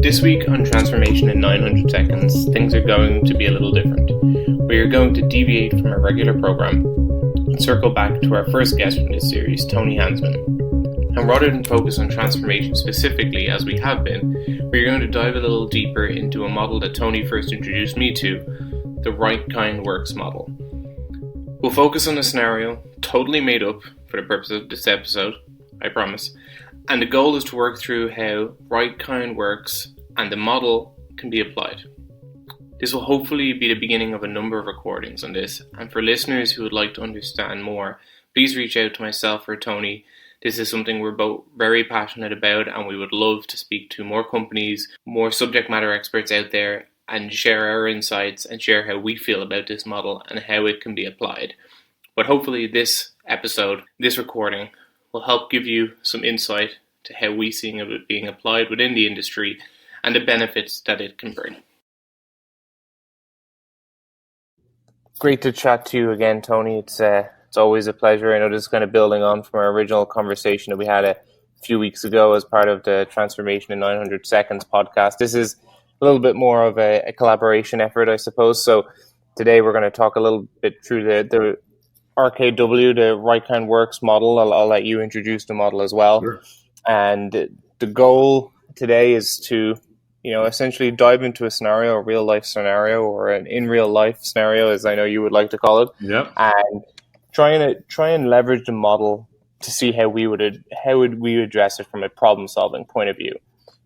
This week on Transformation in 900 Seconds, things are going to be a little different. We are going to deviate from our regular program and circle back to our first guest from this series, Tony Hansman. And rather than focus on transformation specifically, as we have been, we are going to dive a little deeper into a model that Tony first introduced me to, the Right Kind Works model. We'll focus on a scenario totally made up for the purpose of this episode, I promise, and the goal is to work through how Right Kind works and the model can be applied. This will hopefully be the beginning of a number of recordings on this, and for listeners who would like to understand more, please reach out to myself or Tony. This is something we're both very passionate about, and we would love to speak to more companies, more subject matter experts out there, and share our insights and share how we feel about this model and how it can be applied. But hopefully this episode, this recording, will help give you some insight to how we see it being applied within the industry and the benefits that it can bring. Great to chat to you again, Tony. It's always a pleasure. I know this is kind of building on from our original conversation that we had a few weeks ago as part of the Transformation in 900 Seconds podcast. This is a little bit more of a collaboration effort, I suppose. So today we're going to talk a little bit through the RKW, the Right Kind Works model. I'll let you introduce the model as well. Sure. And the goal today is to, essentially dive into a scenario, a real life scenario, or an in real life scenario, as I know you would like to call it. Yep. And try and leverage the model to see how we would address it from a problem solving point of view.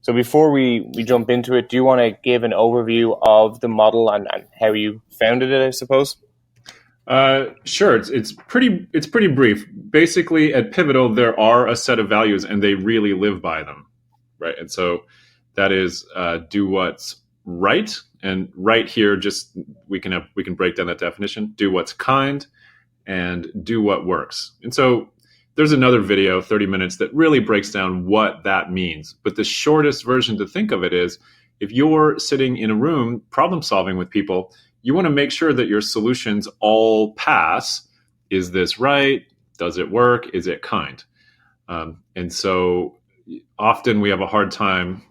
So before we jump into it, do you want to give an overview of the model and how you founded it, I suppose? Sure. It's pretty brief. Basically, at Pivotal, there are a set of values, and they really live by them, right? And so that is do what's right, and right here, just we can break down that definition. Do what's kind, and do what works. And so there's another video, 30 minutes, that really breaks down what that means. But the shortest version to think of it is, if you're sitting in a room problem solving with people, you want to make sure that your solutions all pass. Is this right? Does it work? Is it kind? And so often we have a hard time,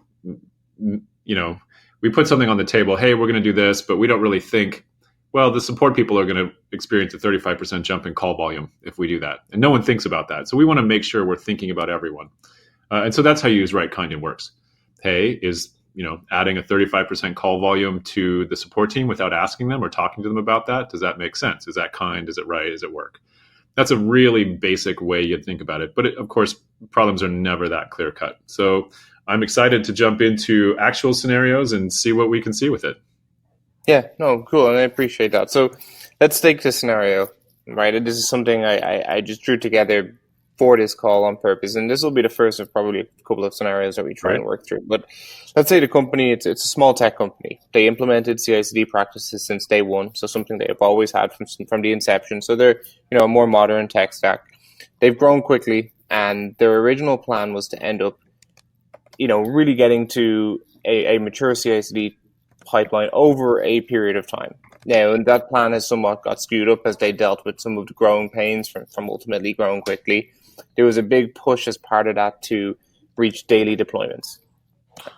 we put something on the table, hey, we're going to do this, but we don't really think, well, the support people are going to experience a 35% jump in call volume if we do that. And no one thinks about that. So we want to make sure we're thinking about everyone. And so that's how you use Right Kind Works. Hey, is adding a 35% call volume to the support team without asking them or talking to them about that, does that make sense? Is that kind? Is it right? Does it work? That's a really basic way you'd think about it. But of course, problems are never that clear cut. So I'm excited to jump into actual scenarios and see what we can see with it. Yeah, no, cool. And I appreciate that. So let's take the scenario, right? This is something I just drew together for this call on purpose. And this will be the first of probably a couple of scenarios that we try and work through. But let's say the company, it's a small tech company. They implemented CI/CD practices since day one. So something they have always had from the inception. So they're, a more modern tech stack. They've grown quickly, and their original plan was to end up, really getting to a mature CI/CD pipeline over a period of time. Now, and that plan has somewhat got skewed up as they dealt with some of the growing pains from ultimately growing quickly. There was a big push as part of that to reach daily deployments.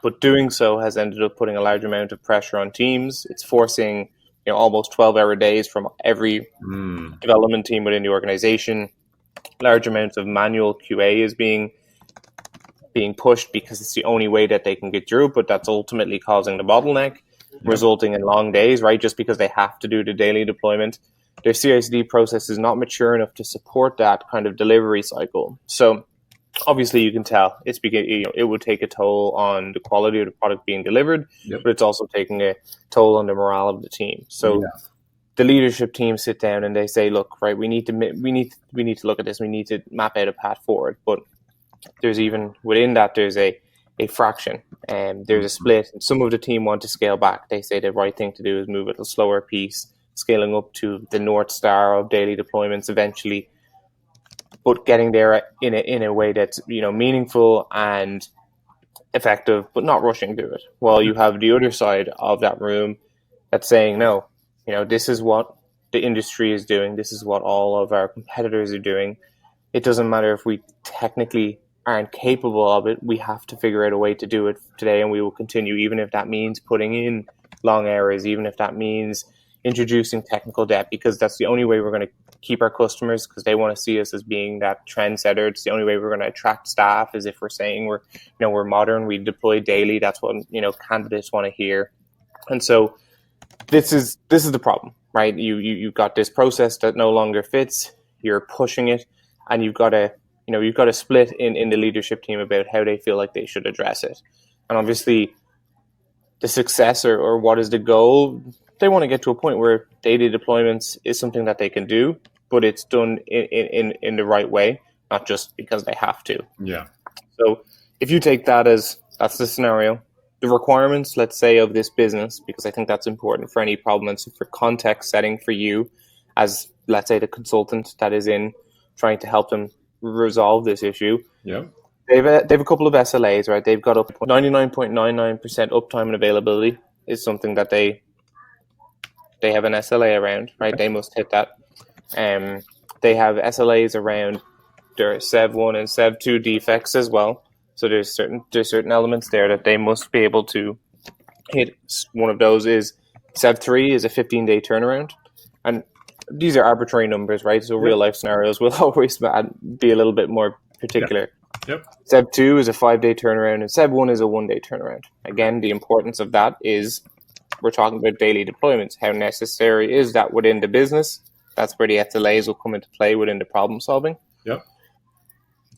But doing so has ended up putting a large amount of pressure on teams. It's forcing almost 12-hour days from every development team within the organization. Large amounts of manual QA is being pushed because it's the only way that they can get through, but that's ultimately causing the bottleneck, resulting in long days, right? Just because they have to do the daily deployment. Their CI/CD process is not mature enough to support that kind of delivery cycle. So obviously you can tell it would take a toll on the quality of the product being delivered, but it's also taking a toll on the morale of the team. So the leadership team sit down and they say, look, right, we need to look at this. We need to map out a path forward. But there's even within that, there's a fraction, and there's a split. And some of the team want to scale back. They say the right thing to do is move at a slower pace, scaling up to the North Star of daily deployments eventually, but getting there in a way that's meaningful and effective, but not rushing to it. While you have the other side of that room that's saying, no, this is what the industry is doing. This is what all of our competitors are doing. It doesn't matter if we technically aren't capable of it. We have to figure out a way to do it today, and we will continue, even if that means putting in long hours, even if that means introducing technical debt, because that's the only way we're going to keep our customers, because they want to see us as being that trendsetter. It's the only way we're going to attract staff, is if we're saying we're modern, we deploy daily. That's what candidates want to hear. And so this is the problem, right? You've got this process that no longer fits. You're pushing it, and you've got to split in the leadership team about how they feel like they should address it. And obviously, the success or what is the goal? They want to get to a point where daily deployments is something that they can do, but it's done in the right way, not just because they have to. Yeah. So if you take that as that's the scenario, the requirements, let's say, of this business, because I think that's important for any problem and so for context setting for you as, let's say, the consultant that is in trying to help them resolve this issue. Yeah. They've a couple of SLAs, right? They've got up 99.99% uptime and availability is something that they have an SLA around, right? They must hit that. They have SLAs around their SEV 1 and SEV 2 defects as well. So there's certain elements there that they must be able to hit. One of those is SEV 3 is a 15-day turnaround. And these are arbitrary numbers, right? So real life scenarios will always be a little bit more particular. Yep. SEV 2 is a 5-day turnaround, and SEV 1 is a 1-day turnaround. Again, the importance of that is we're talking about daily deployments. How necessary is that within the business? That's where the SLAs will come into play within the problem solving. Yep.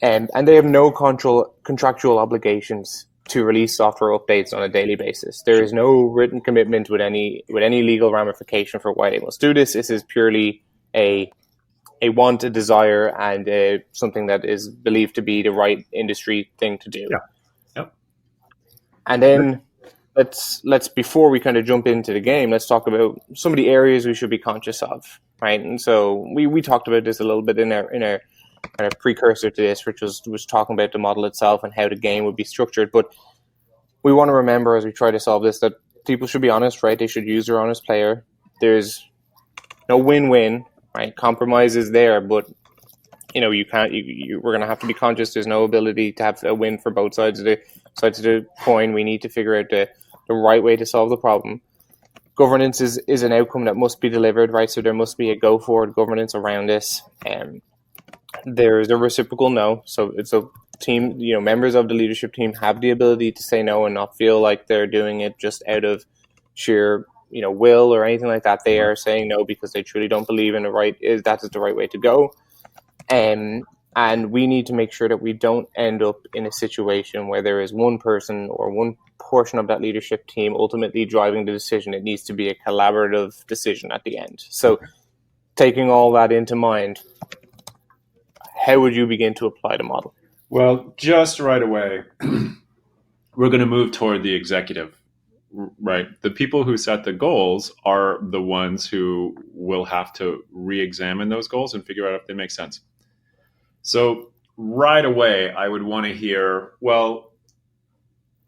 And they have no contractual obligations to release software updates on a daily basis. There is no written commitment with any legal ramification for why they must do this. This is purely a want, a desire, and something that is believed to be the right industry thing to do. Yeah. Yep. And then let's before we kind of jump into the game, let's talk about some of the areas we should be conscious of, right? And so we talked about this a little bit in our kind of precursor to this, which was talking about the model itself and how the game would be structured. But we want to remember as we try to solve this that people should be honest, right? They should use their honest player. There's no win-win, right? Compromise is there, but we're going to have to be conscious. There's no ability to have a win for both sides of the coin. We need to figure out the right way to solve the problem. Governance is an outcome that must be delivered, right? So there must be a go forward governance around this. There's a reciprocal no. So it's a team, members of the leadership team have the ability to say no and not feel like they're doing it just out of sheer, will or anything like that. They are saying no because they truly don't believe in that is the right way to go. And we need to make sure that we don't end up in a situation where there is one person or one portion of that leadership team ultimately driving the decision. It needs to be a collaborative decision at the end. So taking all that into mind, how would you begin to apply the model? Well, just right away, we're going to move toward the executive, right? The people who set the goals are the ones who will have to re-examine those goals and figure out if they make sense. So right away, I would want to hear, well,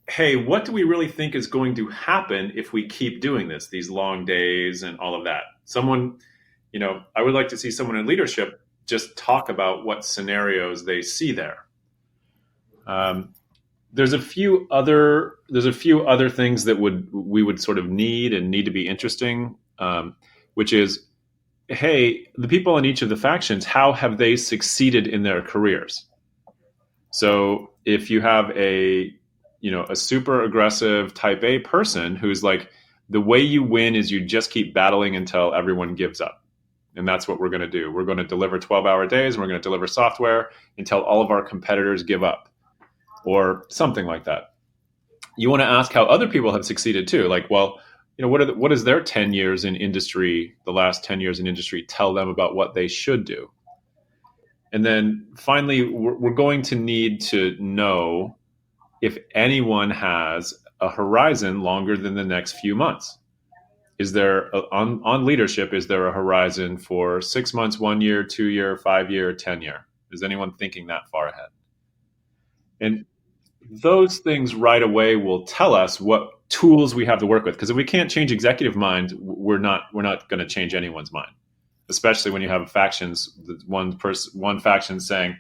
hey, what do we really think is going to happen if we keep doing this, these long days and all of that? Someone, I would like to see someone in leadership just talk about what scenarios they see there. There's a few other things that we would sort of need to be interesting, which is, hey, the people in each of the factions, how have they succeeded in their careers? So if you have a super aggressive type A person who's like, the way you win is you just keep battling until everyone gives up. And that's what we're going to do. We're going to deliver 12-hour days, and we're going to deliver software until all of our competitors give up, or something like that. You want to ask how other people have succeeded too. Like, well, what is their 10 years in industry, the last 10 years in industry, tell them about what they should do? And then finally, we're going to need to know if anyone has a horizon longer than the next few months. Is there on leadership, is there a horizon for 6 months, 1 year, 2 year, 5 year, 10 year? Is anyone thinking that far ahead? And those things right away will tell us what tools we have to work with. Because if we can't change executive mind, we're not going to change anyone's mind. especially when you have factions. One faction saying,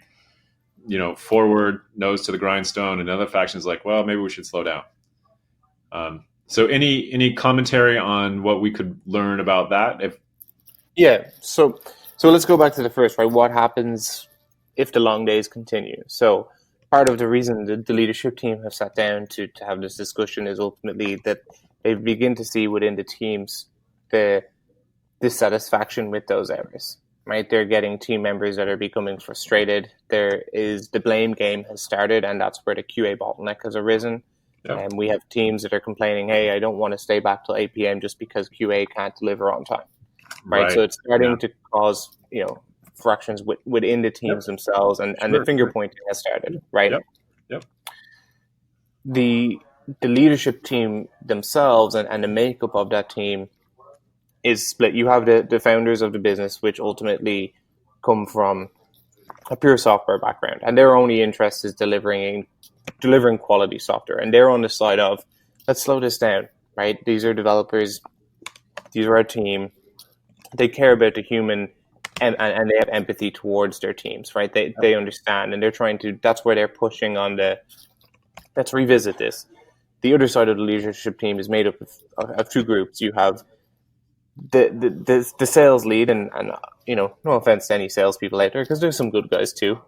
forward, nose to the grindstone, and another faction is like, well, maybe we should slow down. So any commentary on what we could learn about that? Yeah, so let's go back to the first, right? What happens if the long days continue? So part of the reason the leadership team have sat down to have this discussion is ultimately that they begin to see within the teams the dissatisfaction with those hours, right? They're getting team members that are becoming frustrated. There is the blame game has started, and that's where the QA bottleneck has arisen. Yep. And we have teams that are complaining, hey, I don't want to stay back till 8 p.m. just because QA can't deliver on time. Right. So it's starting to cause, fractions within the teams themselves, and the finger pointing has started, right? Yep. The leadership team themselves and the makeup of that team is split. You have the founders of the business, which ultimately come from a pure software background, and their only interest is delivering quality software. And they're on the side of, let's slow this down, right? These are developers. These are our team. They care about the human, and they have empathy towards their teams, right? They understand, and they're trying to. That's where they're pushing on let's revisit this. The other side of the leadership team is made up of two groups. You have the sales lead, and no offense to any salespeople out there, because there's some good guys too.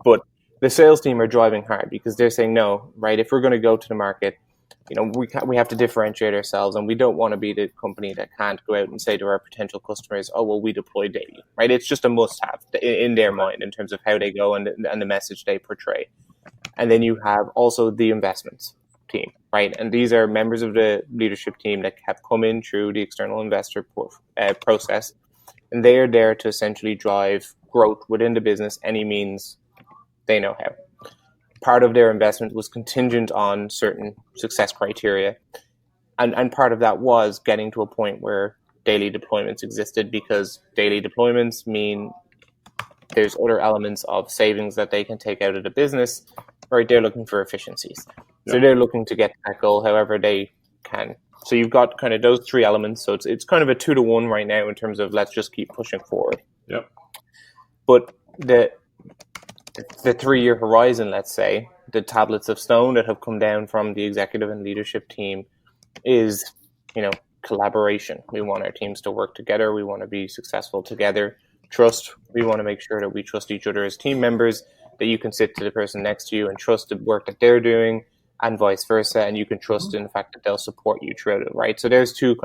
But the sales team are driving hard because they're saying, no, right? If we're going to go to the market, we have to differentiate ourselves, and we don't want to be the company that can't go out and say to our potential customers, oh, well, we deploy daily, right? It's just a must-have in their mind in terms of how they go and the message they portray. And then you have also the investments team, right? And these are members of the leadership team that have come in through the external investor process, and they are there to essentially drive growth within the business any means they know how. Part of their investment was contingent on certain success criteria. And part of that was getting to a point where daily deployments existed, because daily deployments mean there's other elements of savings that they can take out of the business, right? They're looking for efficiencies. So they're looking to get that goal however they can. So you've got kind of those three elements. So it's kind of a 2-to-1 right now in terms of let's just keep pushing forward. Yep. But the 3-year horizon, let's say, the tablets of stone that have come down from the executive and leadership team is, collaboration. We want our teams to work together. We want to be successful together. Trust. We want to make sure that we trust each other as team members, that you can sit to the person next to you and trust the work that they're doing, and vice versa. And you can trust in the fact that they'll support you throughout it, right? So there's two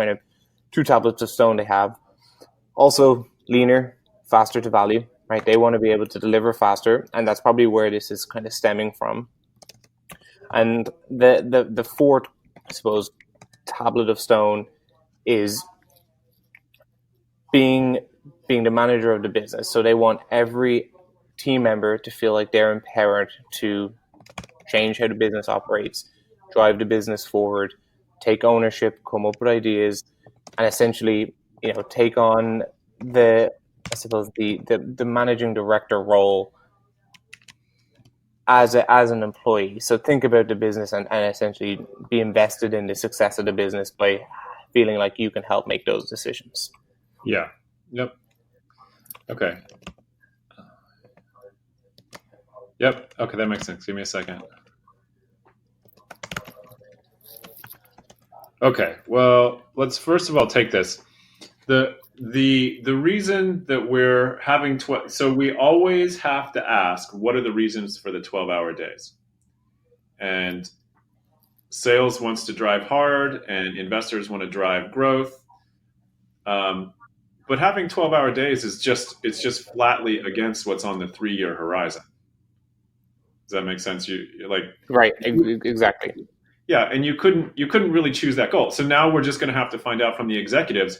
tablets of stone they have. Also, leaner, faster to value. Right, they want to be able to deliver faster, and that's probably where this is kind of stemming from. And the fourth, I suppose, tablet of stone is being the manager of the business. So they want every team member to feel like they're empowered to change how the business operates, drive the business forward, take ownership, come up with ideas, and essentially, take on the managing director role as an employee. So think about the business and essentially be invested in the success of the business by feeling like you can help make those decisions. Yeah. Yep. Okay. Yep. Okay, that makes sense. Give me a second. Okay. Well, let's first of all take this. The reason that we're having so we always have to ask, what are the reasons for the 12-hour days? And sales wants to drive hard, and investors want to drive growth. But having 12-hour days is just flatly against what's on the 3-year horizon. Does that make sense? You're like, right, exactly. Yeah, and you couldn't really choose that goal. So now we're just going to have to find out from the executives,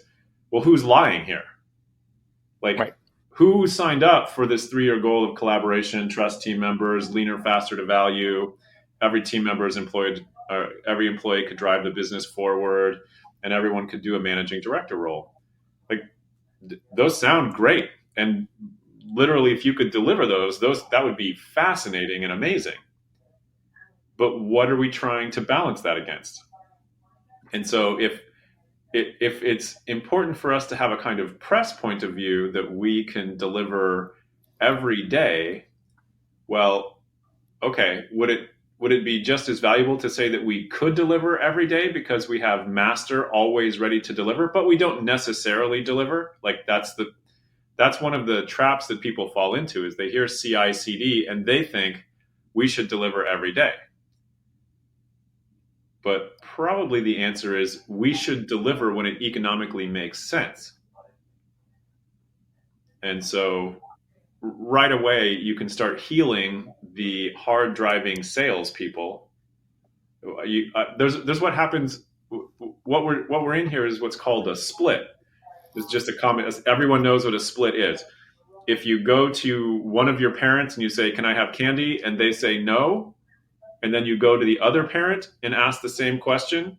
well, who's lying here? Like, Who signed up for this 3-year goal of collaboration, trust team members, leaner, faster to value? Every team member is employed. Every employee could drive the business forward, and everyone could do a managing director role. Like, those sound great, and literally, if you could deliver those that would be fascinating and amazing. But what are we trying to balance that against? And so, if if it's important for us to have a kind of press point of view that we can deliver every day, well, okay, would it be just as valuable to say that we could deliver every day because we have master always ready to deliver, but we don't necessarily deliver? Like that's one of the traps that people fall into is they hear CI/CD and they think we should deliver every day. But probably the answer is we should deliver when it economically makes sense. And so right away, you can start healing the hard driving salespeople. There's what happens. What we're in here is what's called a split. It's just a comment. Everyone knows what a split is. If you go to one of your parents and you say, "Can I have candy?" and they say no, and then you go to the other parent and ask the same question,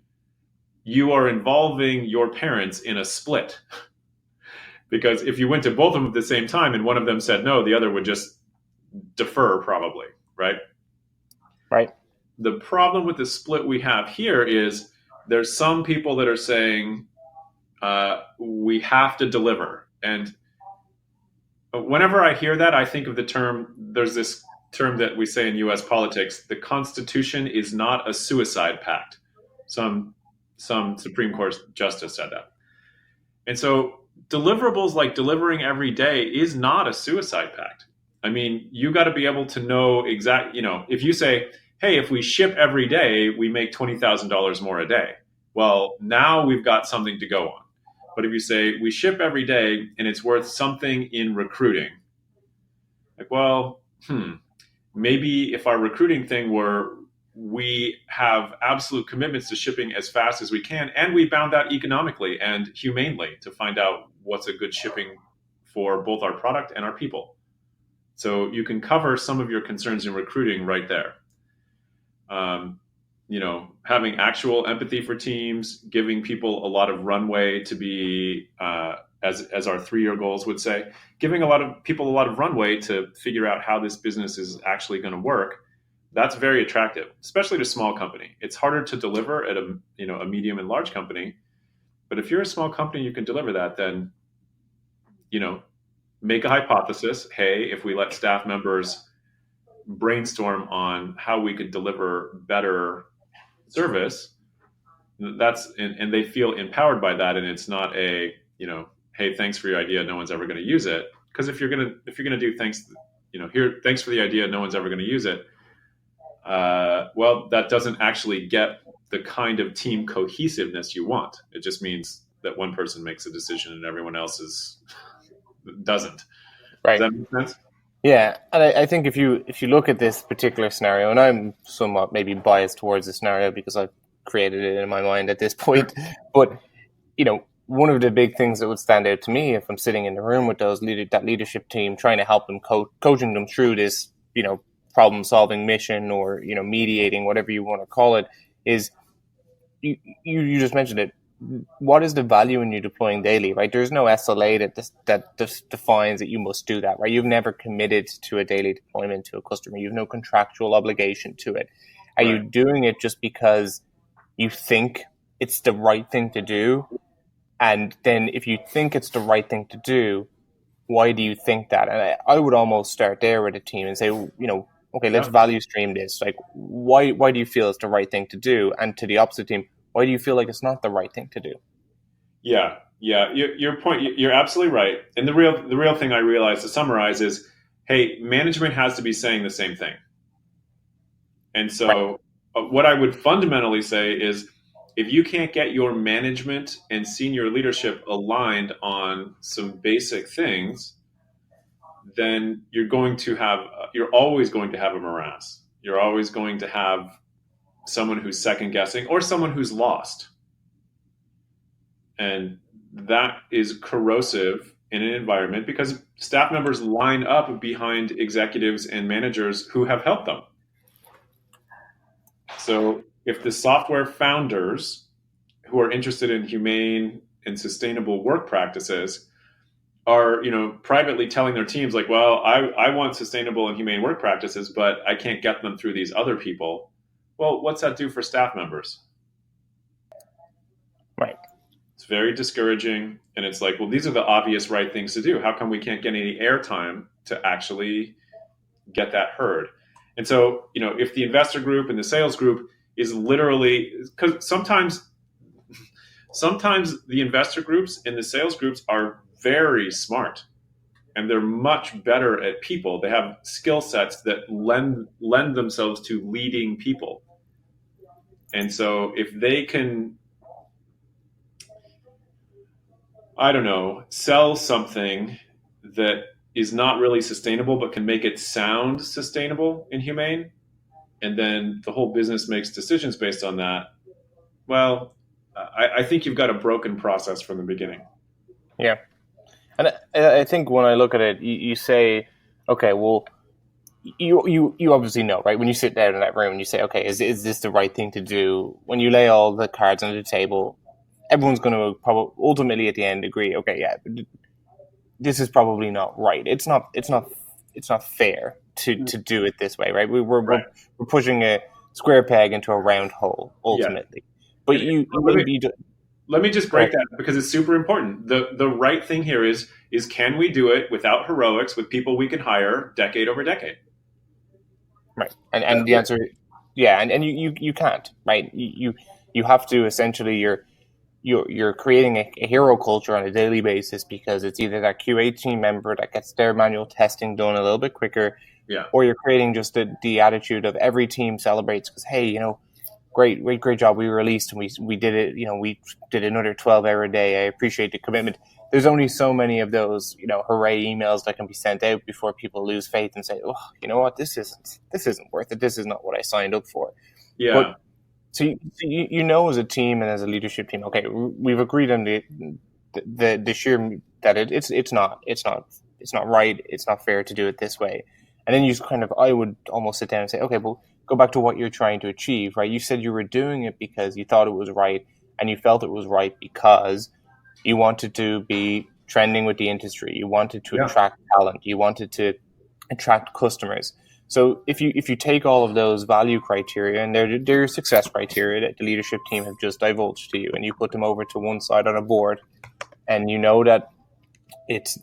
you are involving your parents in a split. Because if you went to both of them at the same time and one of them said no, the other would just defer probably, right? Right. The problem with the split we have here is there's some people that are saying we have to deliver. And whenever I hear that, I think of the term, there's this term that we say in US politics, the Constitution is not a suicide pact. Some Supreme Court justice said that. And so deliverables like delivering every day is not a suicide pact. I mean, you got to be able to know if you say, hey, if we ship every day, we make $20,000 more a day. Well, now we've got something to go on. But if you say we ship every day and it's worth something in recruiting, like, well, maybe if our recruiting thing were we have absolute commitments to shipping as fast as we can, and we bound that economically and humanely to find out what's a good shipping for both our product and our people. So you can cover some of your concerns in recruiting right there. Having actual empathy for teams, giving people a lot of runway to be, as our 3-year goals would say, giving a lot of people a lot of runway to figure out how this business is actually going to work. That's very attractive, especially to a small company. It's harder to deliver at a medium and large company. But if you're a small company, you can deliver that, then, make a hypothesis. Hey, if we let staff members brainstorm on how we could deliver better service, and they feel empowered by that. And it's not hey, thanks for your idea, no one's ever going to use it. Because if you're going to do thanks for the idea, no one's ever going to use it. Well, that doesn't actually get the kind of team cohesiveness you want. It just means that one person makes a decision and everyone else doesn't. Right. Does that make sense? Yeah, and I think if you look at this particular scenario, and I'm somewhat maybe biased towards the scenario because I've created it in my mind at this point, but one of the big things that would stand out to me if I'm sitting in the room with that leadership team, trying to help them, coaching them through this, problem-solving mission or mediating, whatever you want to call it, is you just mentioned it. What is the value in you deploying daily, right? There's no SLA that defines that you must do that, right? You've never committed to a daily deployment to a customer. You have no contractual obligation to it. Are you doing it just because you think it's the right thing to do? And then if you think it's the right thing to do, why do you think that? And I would almost start there with a team and say, okay, let's value stream this. Like, why do you feel it's the right thing to do? And to the opposite team, why do you feel like it's not the right thing to do? Yeah. Your point, you're absolutely right. And the real thing I realized to summarize is, hey, management has to be saying the same thing. And so what I would fundamentally say is, if you can't get your management and senior leadership aligned on some basic things, then you're always going to have a morass. You're always going to have someone who's second guessing or someone who's lost. And that is corrosive in an environment because staff members line up behind executives and managers who have helped them. So if the software founders who are interested in humane and sustainable work practices are, privately telling their teams like, well, I want sustainable and humane work practices, but I can't get them through these other people. Well, what's that do for staff members? Right. It's very discouraging. And it's like, well, these are the obvious right things to do. How come we can't get any airtime to actually get that heard? And so, if the investor group and the sales group is literally, because sometimes the investor groups and the sales groups are very smart and they're much better at people. They have skill sets that lend themselves to leading people. And so if they can, I don't know, sell something that is not really sustainable but can make it sound sustainable and humane, and then the whole business makes decisions based on that, well, I think you've got a broken process from the beginning. Yeah. And I think when I look at it, you say, okay, well, you obviously know, right? When you sit down in that room and you say, okay, is this the right thing to do? When you lay all the cards on the table, everyone's going to probably ultimately at the end agree, okay, yeah, this is probably not right. It's not fair to do it this way, right? Right. We're pushing a square peg into a round hole ultimately. But let me just break that because it's super important. The right thing here is can we do it without heroics with people we can hire decade over decade? Right. And the answer, yeah, and you can't, right? You have to essentially you're creating a hero culture on a daily basis because it's either that QA team member that gets their manual testing done a little bit quicker, Yeah. or you're creating just the attitude of every team celebrates because, hey, great job, we released and we did it, we did another 12-hour day. I appreciate the commitment. There's only so many of those, hooray emails that can be sent out before people lose faith and say, oh, you know what, this isn't worth it. This is not what I signed up for. Yeah. But so as a team and as a leadership team, okay, we've agreed on the sheer that it's not right, it's not fair to do it this way. And then I would almost sit down and say, okay, well, go back to what you're trying to achieve, right? You said you were doing it because you thought it was right and you felt it was right because you wanted to be trending with the industry. You wanted to attract talent. You wanted to attract customers. So if you take all of those value criteria and they're success criteria that the leadership team have just divulged to you, and you put them over to one side on a board, and you know that it's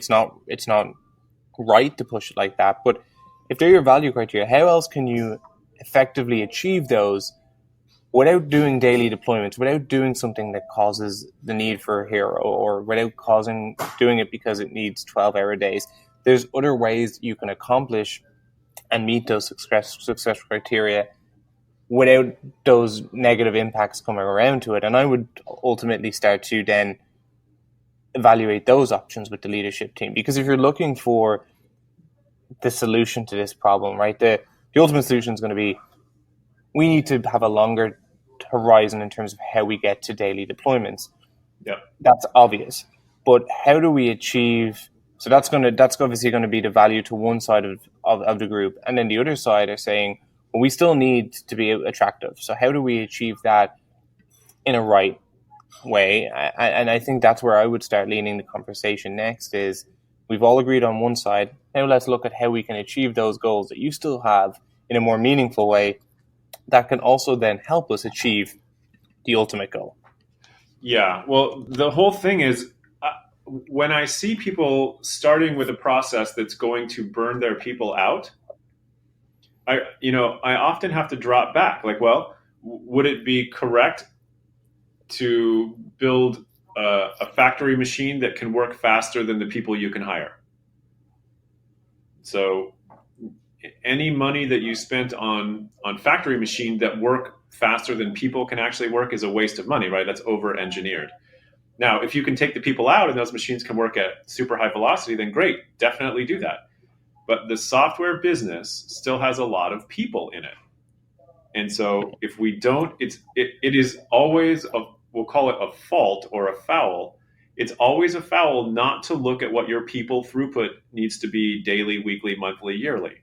not right to push it like that, but if they're your value criteria, how else can you effectively achieve those without doing daily deployments, without doing something that causes the need for a hero, or without doing it because it needs 12-hour days? There's other ways you can accomplish and meet those success criteria without those negative impacts coming around to it. And I would ultimately start to then evaluate those options with the leadership team, because if you're looking for the solution to this problem, right, the ultimate solution is going to be, we need to have a longer horizon in terms of how we get to daily deployments. Yeah, that's obvious, but how do we achieve? So that's obviously going to be the value to one side of the group, and then the other side are saying, well, we still need to be attractive. So how do we achieve that in a right way? And I think that's where I would start leaning the conversation next. Is we've all agreed on one side. Now let's look at how we can achieve those goals that you still have in a more meaningful way that can also then help us achieve the ultimate goal. Yeah. Well, the whole thing is, when I see people starting with a process that's going to burn their people out, I often have to drop back. Like, well, would it be correct to build a factory machine that can work faster than the people you can hire? So any money that you spent on factory machine that work faster than people can actually work is a waste of money, right? That's over engineered. Now, if you can take the people out and those machines can work at super high velocity, then great, definitely do that. But the software business still has a lot of people in it. And so if we don't, it is always, we'll call it a fault or a foul. It's always a foul not to look at what your people throughput needs to be daily, weekly, monthly, yearly.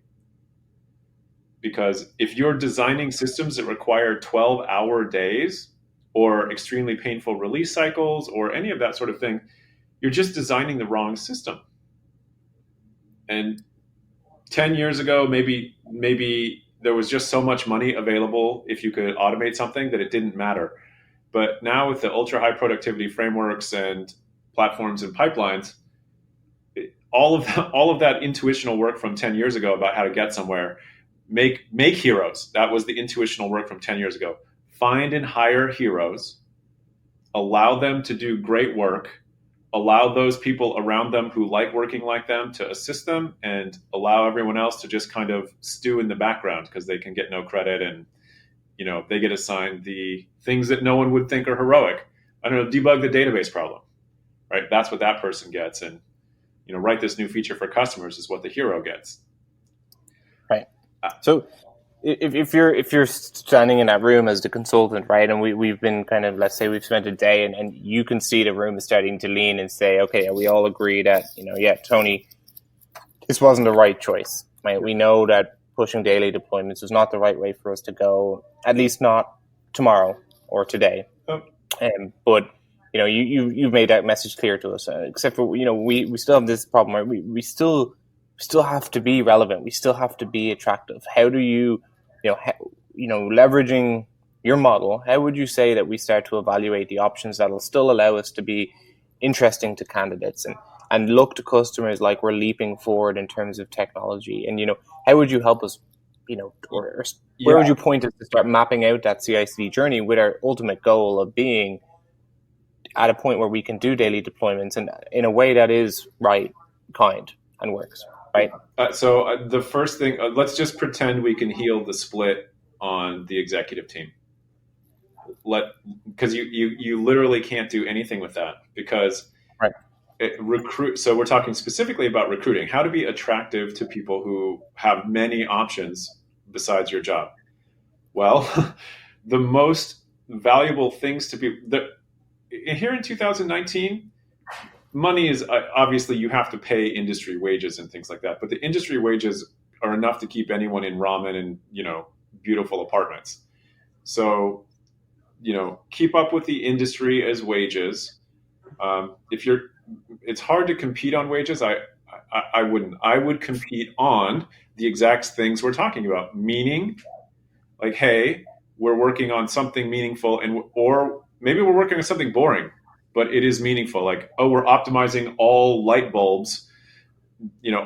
Because if you're designing systems that require 12-hour days, or extremely painful release cycles, or any of that sort of thing, you're just designing the wrong system. And 10 years ago, maybe there was just so much money available if you could automate something that it didn't matter. But now with the ultra high productivity frameworks and platforms and pipelines, all of that intuitional work from 10 years ago about how to get somewhere, make heroes. That was the intuitional work from 10 years ago. Find and hire heroes, allow them to do great work, allow those people around them who like working like them to assist them, and allow everyone else to just kind of stew in the background because they can get no credit, and they get assigned the things that no one would think are heroic. I don't know, debug the database problem, right? That's what that person gets. And write this new feature for customers is what the hero gets. Right. So if you're standing in that room as the consultant, right, and we've been kind of, let's say we've spent a day, and you can see the room is starting to lean and say, okay, we all agree that, Tony, this wasn't the right choice, right? We know that pushing daily deployments is not the right way for us to go, at least not tomorrow or today. But you've made that message clear to us. Except for we still have this problem, right? We still have to be relevant. We still have to be attractive. How do you leveraging your model? How would you say that we start to evaluate the options that'll still allow us to be interesting to candidates and look to customers like we're leaping forward in terms of technology? And how would you help us? Where would you point us to start mapping out that CI/CD journey with our ultimate goal of being at a point where we can do daily deployments and in a way that is right, kind, and works, right? So the first thing, let's just pretend we can heal the split on the executive team. Because you literally can't do anything with that because so we're talking specifically about recruiting, how to be attractive to people who have many options besides your job. Well, the most valuable things to be here in 2019, money is obviously you have to pay industry wages and things like that, but the industry wages are enough to keep anyone in ramen and beautiful apartments. So keep up with the industry as wages. It's hard to compete on wages. I wouldn't. I would compete on the exact things we're talking about, meaning like, hey, we're working on something meaningful, or maybe we're working on something boring, but it is meaningful. Like, we're optimizing all light bulbs,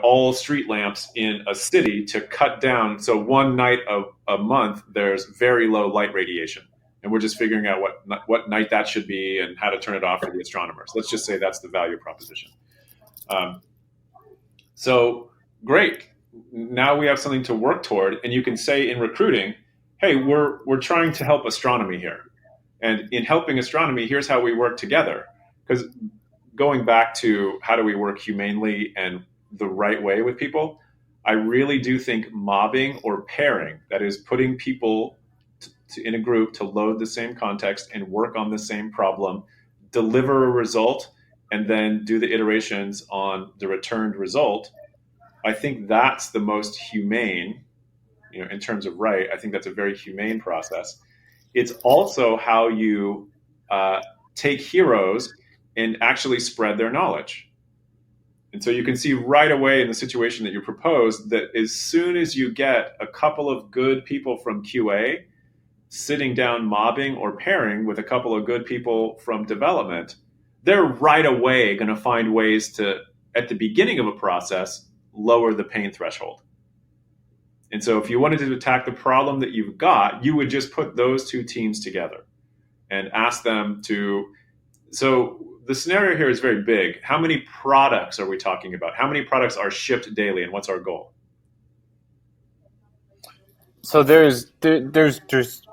all street lamps in a city to cut down. So one night of a month, there's very low light radiation. And we're just figuring out what night that should be and how to turn it off for the astronomers. Let's just say that's the value proposition. So great. Now we have something to work toward. And you can say in recruiting, hey, we're trying to help astronomy here. And in helping astronomy, here's how we work together. Because going back to how do we work humanely and the right way with people, I really do think mobbing or pairing, that is putting people in a group to load the same context and work on the same problem, deliver a result, and then do the iterations on the returned result. I think that's the most humane, in terms of right. I think that's a very humane process. It's also how you take heroes and actually spread their knowledge. And so you can see right away in the situation that you proposed that as soon as you get a couple of good people from QA sitting down mobbing or pairing with a couple of good people from development, they're right away going to find ways to, at the beginning of a process, lower the pain threshold. And so if you wanted to attack the problem that you've got, you would just put those two teams together and ask them to. So the scenario here is very big. How many products are we talking about? How many products are shipped daily, and what's our goal? So there's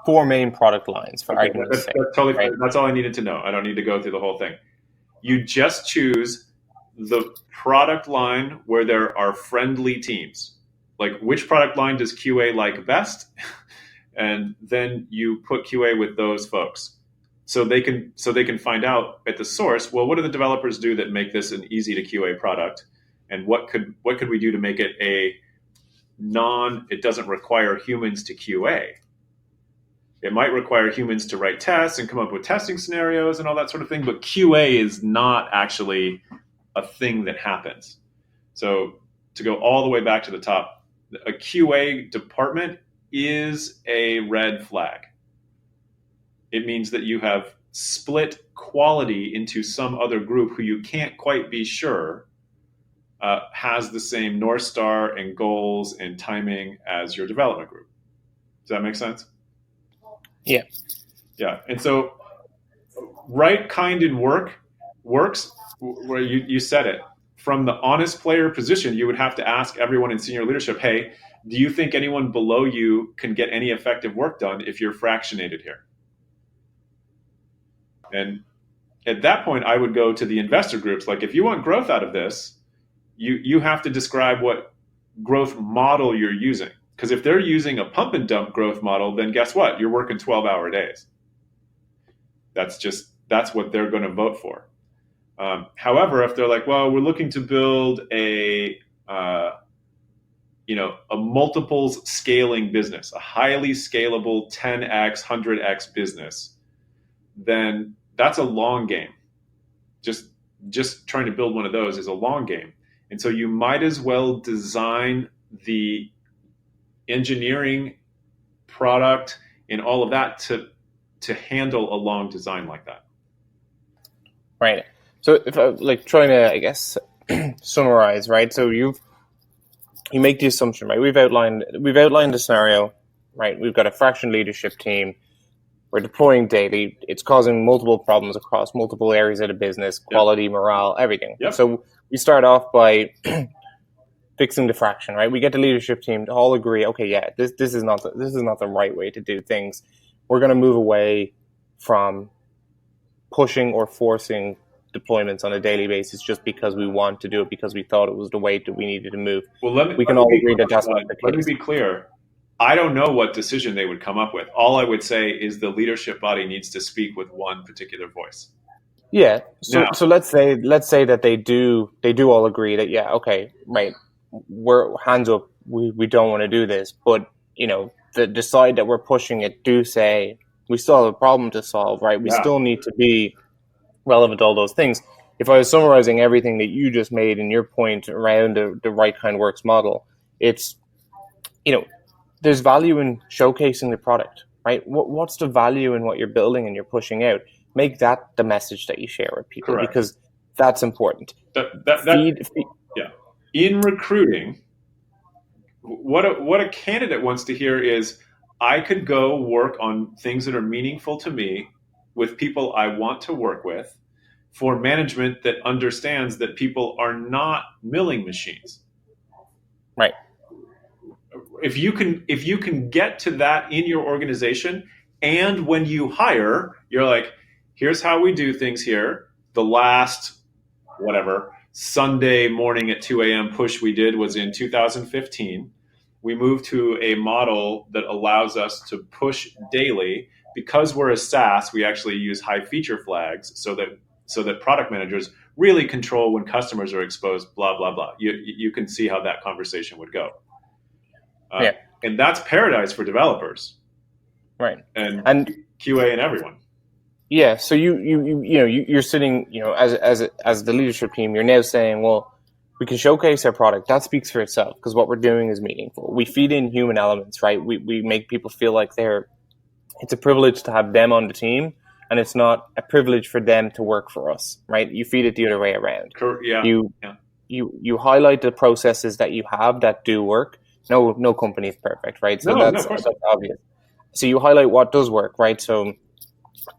four main product lines for argument's sake. That's totally fine. That's all I needed to know. I don't need to go through the whole thing. You just choose the product line where there are friendly teams. Like, which product line does QA like best? And then you put QA with those folks. So they can find out at the source, well, what do the developers do that make this an easy to QA product? And what could we do to make it it doesn't require humans to QA. It might require humans to write tests and come up with testing scenarios and all that sort of thing, but QA is not actually a thing that happens. So to go all the way back to the top, a QA department is a red flag. It means that you have split quality into some other group who you can't quite be sure has the same North Star and goals and timing as your development group. Does that make sense? Yeah. Yeah. And so right-kinded work works where you said it. From the honest player position, you would have to ask everyone in senior leadership, hey, do you think anyone below you can get any effective work done if you're fractionated here? And at that point, I would go to the investor groups. Like, if you want growth out of this, you have to describe what growth model you're using. Because if they're using a pump and dump growth model, then guess what? You're working 12-hour days. That's what they're going to vote for. However, if they're like, well, we're looking to build a multiples scaling business, a highly scalable 10x, 100x business, then that's a long game. Just trying to build one of those is a long game. And so you might as well design the engineering, product, and all of that to handle a long design like that. Right. So if I trying to, I guess, summarize, right? So you make the assumption, right? We've outlined the scenario, right? We've got a fraction leadership team. We're deploying daily. It's causing multiple problems across multiple areas of the business, quality, morale, everything. Yep. So we start off by fixing the fraction, right? We get the leadership team to all agree, okay, yeah, this is not the right way to do things. We're going to move away from pushing or forcing deployments on a daily basis just because we want to do it, because we thought it was the way that we needed to move. Well, we can all agree that that's not the case. Let me be clear. I don't know what decision they would come up with. All I would say is the leadership body needs to speak with one particular voice. Yeah. So let's say that they do all agree that, yeah, okay, right, we're hands up, we don't want to do this, but the side that we're pushing it do say we still have a problem to solve, right? We still need to be relevant to all those things. If I was summarizing everything that you just made in your point around the right kind works model, it's, there's value in showcasing the product, right? What's the value in what you're building and you're pushing out? Make that the message that you share with people. Correct. Because that's important. Yeah. In recruiting, what a candidate wants to hear is, I could go work on things that are meaningful to me with people I want to work with, for management that understands that people are not milling machines. Right. If you can get to that in your organization, and when you hire, you're like, here's how we do things here. The last Sunday morning at 2 a.m. push we did was in 2015. We moved to a model that allows us to push daily. Because we're a SaaS, we actually use high feature flags so that product managers really control when customers are exposed, blah, blah, blah. You can see how that conversation would go. And that's paradise for developers. Right. And QA and everyone. Yeah. So you're sitting, as the leadership team, you're now saying, well, we can showcase our product. That speaks for itself, because what we're doing is meaningful. We feed in human elements, right? We make people feel like it's a privilege to have them on the team, and it's not a privilege for them to work for us, right? You feed it the other way around. Yeah. You highlight the processes that you have that do work. No company is perfect, right? So that's obvious. So you highlight what does work, right? So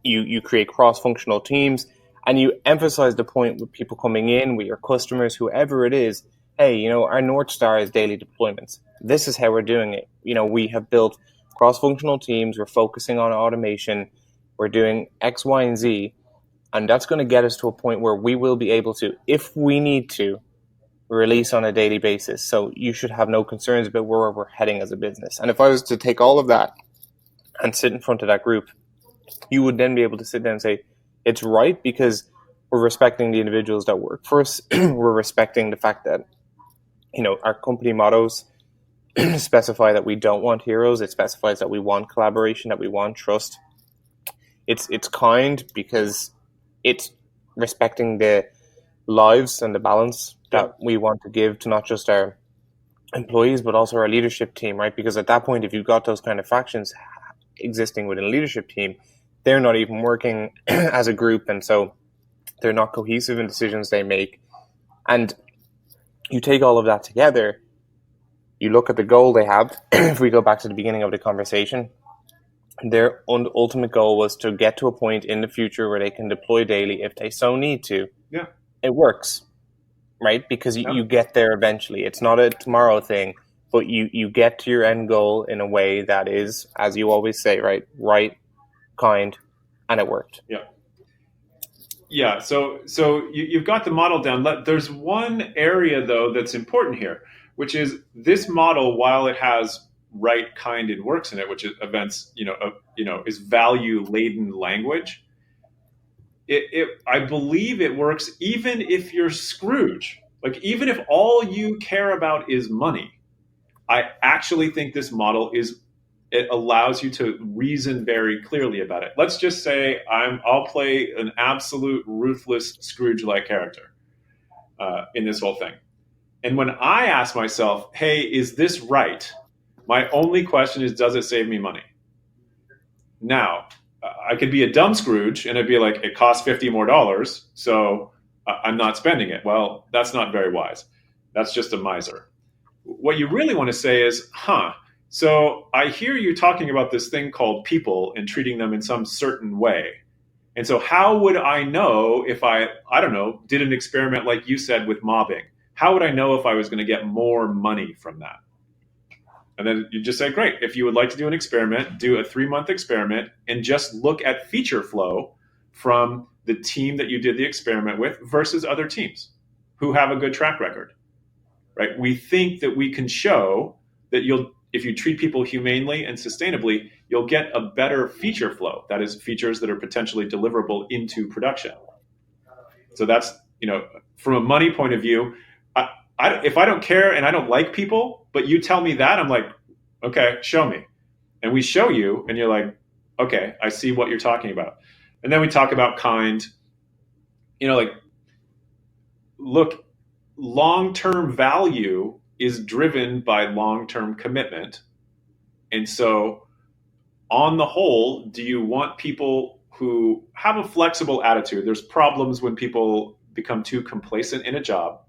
you create cross-functional teams, and you emphasize the point with people coming in, with your customers, whoever it is. Hey, our North Star is daily deployments. This is how we're doing it. We have built cross-functional teams. We're focusing on automation. We're doing X, Y, and Z. And that's going to get us to a point where we will be able to, if we need to, release on a daily basis. So you should have no concerns about where we're heading as a business. And if I was to take all of that and sit in front of that group, you would then be able to sit down and say, it's right, because we're respecting the individuals that work for us. We're respecting the fact that, our company mottos specify that we don't want heroes. It specifies that we want collaboration, that we want trust. It's kind because it's respecting the lives and the balance that we want to give to not just our employees, but also our leadership team, right? Because at that point, if you've got those kind of factions existing within a leadership team, they're not even working as a group, and so they're not cohesive in decisions they make. And you take all of that together, you look at the goal they have. If we go back to the beginning of the conversation, their ultimate goal was to get to a point in the future where they can deploy daily if they so need to. Yeah. It works, right? Because you get there eventually. It's not a tomorrow thing, but you get to your end goal in a way that is, as you always say, right, kind, and it worked. Yeah. So you've got the model down. There's one area though that's important here, which is this model, while it has right, kind, and works in it, which is events, is value laden language. I believe it works even if you're Scrooge. Like, even if all you care about is money, I actually think this model it allows you to reason very clearly about it. Let's just say I'll play an absolute ruthless Scrooge-like character in this whole thing. And when I ask myself, hey, is this right? My only question is, does it save me money? Now, I could be a dumb Scrooge and it'd be like, it costs $50 more, so I'm not spending it. Well, that's not very wise. That's just a miser. What you really want to say is, so I hear you talking about this thing called people and treating them in some certain way. And so how would I know if I don't know, did an experiment like you said with mobbing? How would I know if I was going to get more money from that? And then you just say, great, if you would like to do an experiment, do a 3-month experiment and just look at feature flow from the team that you did the experiment with versus other teams who have a good track record, right? We think that we can show that if you treat people humanely and sustainably, you'll get a better feature flow. That is, features that are potentially deliverable into production. So that's, from a money point of view, if I don't care and I don't like people, but you tell me that, I'm like, okay, show me. And we show you, and you're like, okay, I see what you're talking about. And then we talk about kind, look, long-term value is driven by long-term commitment. And so on the whole, do you want people who have a flexible attitude? There's problems when people become too complacent in a job.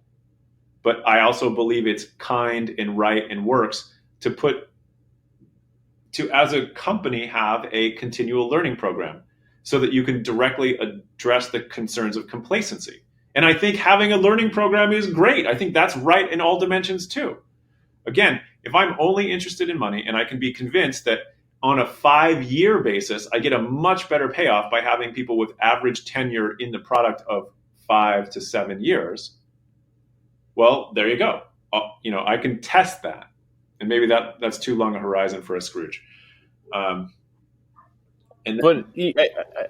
But I also believe it's kind and right and works to as a company, have a continual learning program so that you can directly address the concerns of complacency. And I think having a learning program is great. I think that's right in all dimensions too. Again, if I'm only interested in money and I can be convinced that on a 5-year basis, I get a much better payoff by having people with average tenure in the product of 5 to 7 years, well, there you go. I can test that, and maybe that's too long a horizon for a Scrooge. But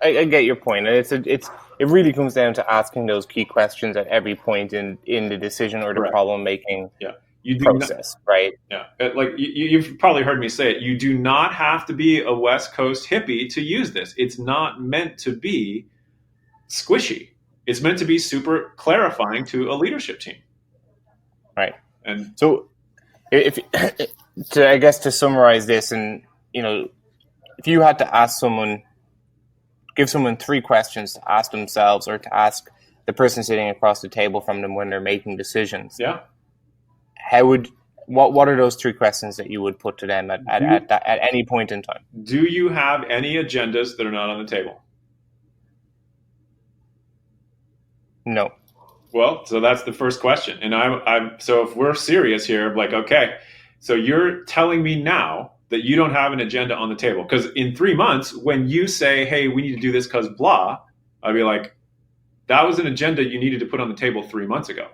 I get your point. It really comes down to asking those key questions at every point in the decision or the problem making process, right? Yeah, like you've probably heard me say it. You do not have to be a West Coast hippie to use this. It's not meant to be squishy. It's meant to be super clarifying to a leadership team. Right. And so to summarize this, and if you had to give someone 3 questions to ask themselves or to ask the person sitting across the table from them when they're making decisions, what are those 3 questions that you would put to them at any point in time? Do you have any agendas that are not on the table? No. Well, so that's the first question. And so if we're serious here, I'm like, okay, so you're telling me now that you don't have an agenda on the table. Because in 3 months, when you say, hey, we need to do this because blah, I'd be like, that was an agenda you needed to put on the table 3 months ago.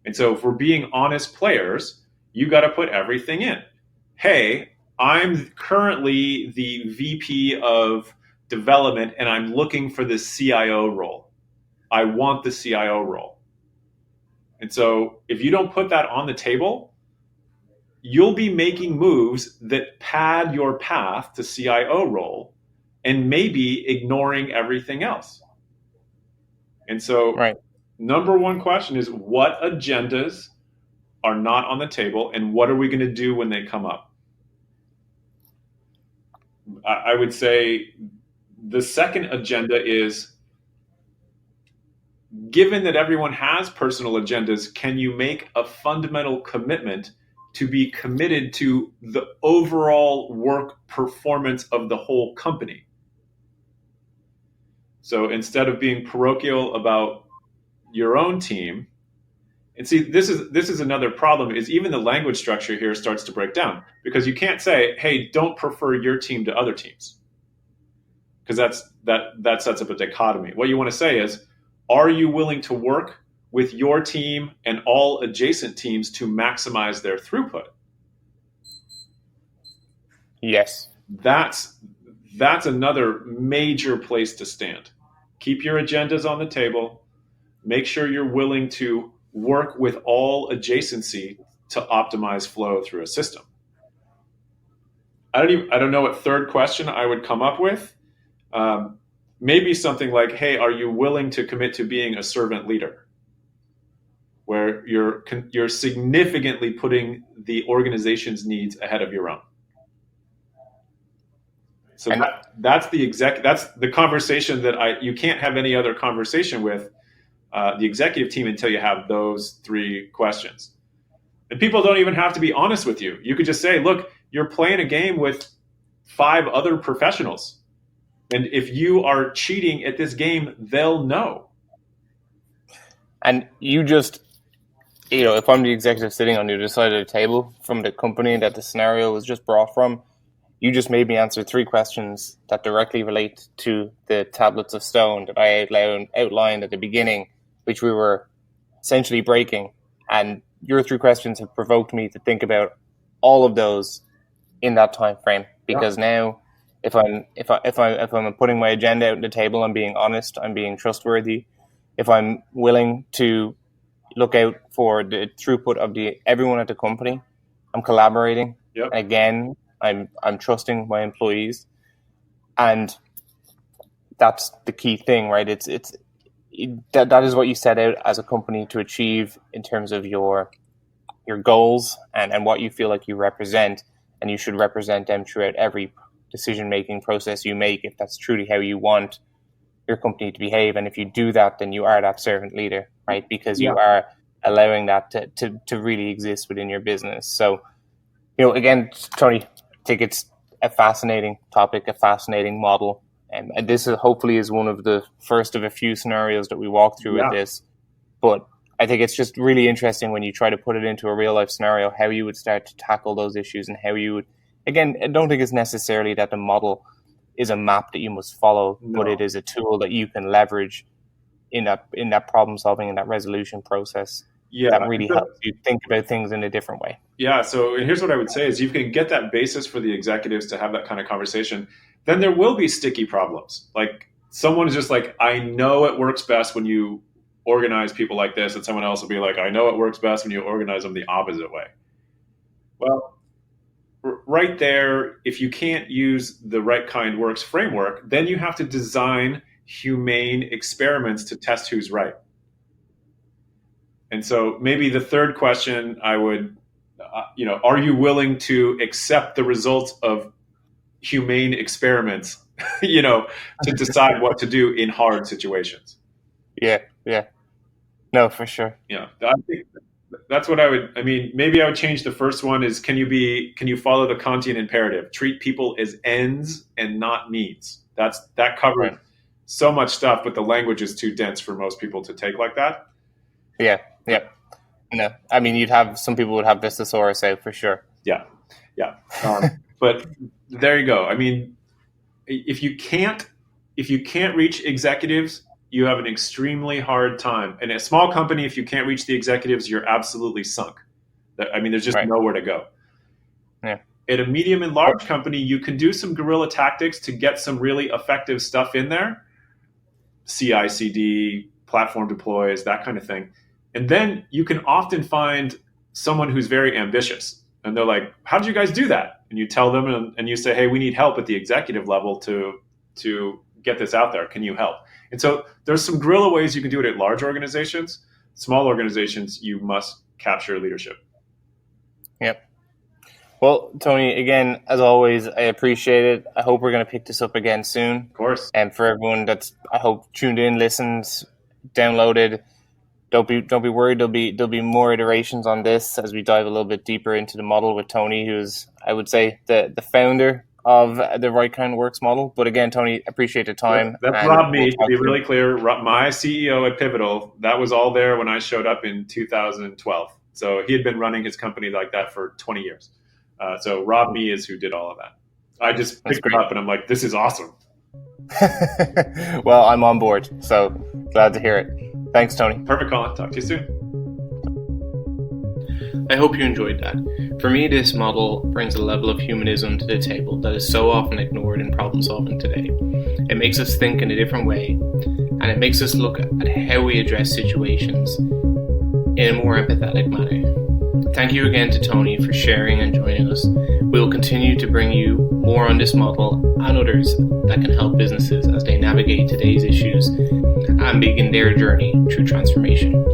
And so if we're being honest players, you got to put everything in. Hey, I'm currently the VP of development and I'm looking for the CIO role. I want the CIO role. And so if you don't put that on the table, you'll be making moves that pad your path to CIO role and maybe ignoring everything else. And so number one question is, what agendas are not on the table and what are we going to do when they come up? I would say The second agenda is, given that everyone has personal agendas, can you make a fundamental commitment to be committed to the overall work performance of the whole company? So instead of being parochial about your own team, and see, this is another problem, is even the language structure here starts to break down, because you can't say, hey, don't prefer your team to other teams, because that sets up a dichotomy. What you want to say is, are you willing to work with your team and all adjacent teams to maximize their throughput? Yes. That's another major place to stand. Keep your agendas on the table. Make sure you're willing to work with all adjacency to optimize flow through a system. I don't know what third question I would come up with. Maybe something like, hey, are you willing to commit to being a servant leader? Where you're significantly putting the organization's needs ahead of your own. So that's the conversation that you can't have any other conversation with the executive team until you have those three questions. And people don't even have to be honest with you. You could just say, look, you're playing a game with 5 other professionals. And if you are cheating at this game, they'll know. And you just, if I'm the executive sitting on the other side of the table from the company that the scenario was just brought from, you just made me answer 3 questions that directly relate to the tablets of stone that I outlined at the beginning, which we were essentially breaking. And your 3 questions have provoked me to think about all of those in that time frame. Because now, if I'm putting my agenda out on the table, I'm being honest, I'm being trustworthy. If I'm willing to look out for the throughput of everyone at the company, I'm collaborating. Yep. Again, I'm trusting my employees, and that's the key thing, right? That is what you set out as a company to achieve in terms of your goals and what you feel like you represent, and you should represent them throughout every decision-making process you make, if that's truly how you want your company to behave. And if you do that, then you are that servant leader, right? Because you are allowing that to really exist within your business. So, again, Tony, I think it's a fascinating topic, a fascinating model. And this hopefully is one of the first of a few scenarios that we walk through with this. But I think it's just really interesting when you try to put it into a real life scenario, how you would start to tackle those issues, and how you would, again, I don't think it's necessarily that the model is a map that you must follow, but it is a tool that you can leverage in that problem solving and that resolution process. That really helps you think about things in a different way. Yeah. So here's what I would say is, you can get that basis for the executives to have that kind of conversation. Then there will be sticky problems. Like, someone is just like, I know it works best when you organize people like this. And someone else will be like, I know it works best when you organize them the opposite way. Well, right there, if you can't use the Right Kind Works framework, then you have to design humane experiments to test who's right. And so maybe the third question I would, are you willing to accept the results of humane experiments, to decide what to do in hard situations? Yeah. No, for sure. Yeah. I think that's what maybe I would change the first one is, can you follow the Kantian imperative? Treat people as ends and not means. That covers so much stuff, but the language is too dense for most people to take like that. Yeah. No, I mean, some people would have this thesaurus out for sure. Yeah. But there you go. I mean, if you can't reach executives, you have an extremely hard time. And a small company, if you can't reach the executives, you're absolutely sunk. There's just nowhere to go. Yeah. At a medium and large company, you can do some guerrilla tactics to get some really effective stuff in there. CI/CD, platform deploys, that kind of thing. And then you can often find someone who's very ambitious. And they're like, how did you guys do that? And you tell them, and you say, hey, we need help at the executive level to get this out there. Can you help? And so there's some guerrilla ways you can do it at large organizations. Small organizations, you must capture leadership. Yep. Well, Tony, again, as always, I appreciate it. I hope we're going to pick this up again soon. Of course. And for everyone that's, I hope, tuned in, listened, downloaded, don't be worried. There'll be more iterations on this as we dive a little bit deeper into the model with Tony, who's, I would say, the founder of the Right Kind Works model. But again, Tony, appreciate the time. That's Rob Me, to be really clear. My CEO at Pivotal, that was all there when I showed up in 2012. So he had been running his company like that for 20 years. So Rob Me is who did all of that. I just picked it up and I'm like, this is awesome. Well, I'm on board, so glad to hear it. Thanks, Tony. Perfect, Colin. Talk to you soon. I hope you enjoyed that. For me, this model brings a level of humanism to the table that is so often ignored in problem solving today. It makes us think in a different way, and it makes us look at how we address situations in a more empathetic manner. Thank you again to Tony for sharing and joining us. We'll continue to bring you more on this model and others that can help businesses as they navigate today's issues and begin their journey through transformation.